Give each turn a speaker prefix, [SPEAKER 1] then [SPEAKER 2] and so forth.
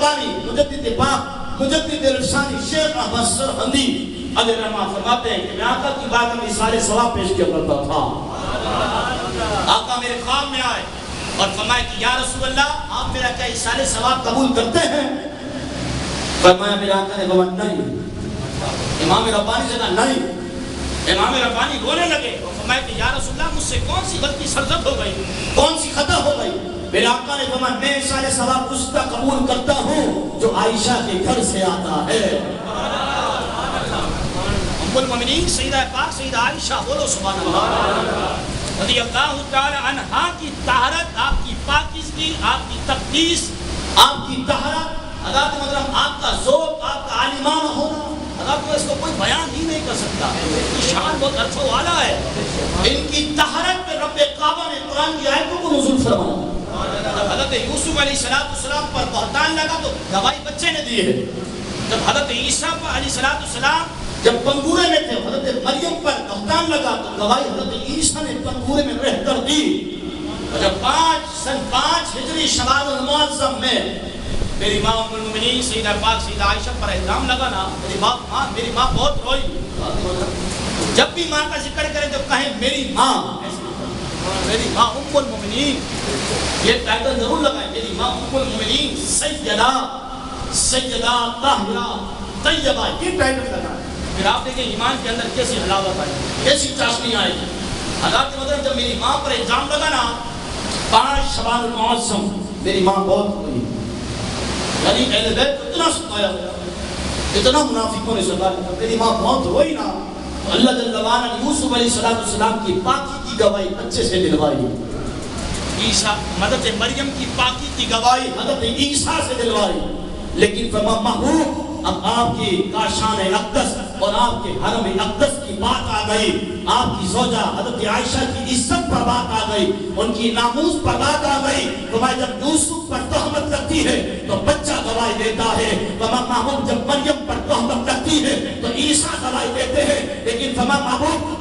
[SPEAKER 1] ربانی مجدد پاک مجدد الفسانی شیخ احمد سرہندی علیہ رحمہ فرماتے ہیں کہ میں آقا کی بات میں سارے ثواب پیش کیا کرتا تھا. آقا میرے خواب میں آئے اور فرمایا کہ یا رسول اللہ آپ میرا کیا سارے ثواب قبول کرتے ہیں؟ فرمایا میرے آقا نے فرمایا نہیں. امام ربانی سے کہا نہیں. امام ربانی رونے لگے اور فرمایا کہ یا رسول اللہ مجھ سے کون سی غلطی سرزد ہو گئی، کون سی خطا ہو گئی؟ میرے آقا نے فرمایا میں سارے ثواب اس کا قبول کرتا ہوں جو عائشہ کے گھر سے آتا ہے. ام المؤمنین سیدہ پاک سیدہ عائشہ، بولو سبحان اللہ رضی اللہ تعالی عنہا کی طہارت، آپ کی پاکیزگی، آپ کی تقدیس، آپ کی طہارت، حضرات محترم آپ کا ذوق، آپ کا عالمانہ ہونا، حضرات کو اس کو کوئی بیان ہی نہیں کر سکتا. ان کی شان بہت عرصہ والا ہے. ان کی طہارت پہ رب کعبہ نے قرآن کی آیتوں کو نزول فرمایا. جب حضرت یوسف علیہ السلام پر بہتان لگا تو گواہی بچے نے دی ہے. جب حضرت عیسیٰ علیہ السلام جب پنگورے میں تھے، حضرت مریم پر بہتان لگا تو گواہی حضرت عیسیٰ نے پنگورے میں رہ کر دی. اور جب سن 5 ہجری شوال المعظم میں میری ماں ام المؤمنین سیدہ پاک سیدہ عائشہ پر الزام لگا نا، میری ماں بہت روئی. جب بھی ماں کا ذکر کریں تو کہیں میری ماں، میری ماں ام المؤمنین، یہ ٹائٹل ضرور لگائیں، میری ماں ام المؤمنین سیدہ طاہرہ طیبہ، یہ ٹائٹل لگائیں. پھر آپ دیکھیں ایمان کے اندر کیسی حلاوت آئی، کیسی چاشنی آئی. حضرات کے مطلب جب میری ماں پر الزام لگا نا 5 شوال المعظم، میری ماں بہت روئی. یعنی اہل بیت کو اتنا ستایا گیا، اتنا منافقوں نے ستایا، میری ماں بہت روئی نا. اللہ جل وعلا نے یوسف علیہ السلام کی پاکی کی گواہی بچے سے دلوائی. عیسیٰ حضرت مریم کی پاکی کی گواہی حضرت عیسیٰ سے دلوائی. لیکن فرما محبوب اب آپ کی کاشان اقدس اور آپ کے حرم اقدس کی بات آ گئی. آپ کی زوجہ حضرت عائشہ کی عزت پر بات آ گئی، ان کی ناموس پر بات آ گئی. فرمایا جب یوسف پر تہمت لگتی ہے تو بچہ گواہی دیتا ہے. فرما محبوب جب مریم پر تہمت لگتی ہے تو عیسیٰ گواہی دیتے ہیں. لیکن فرما محبوب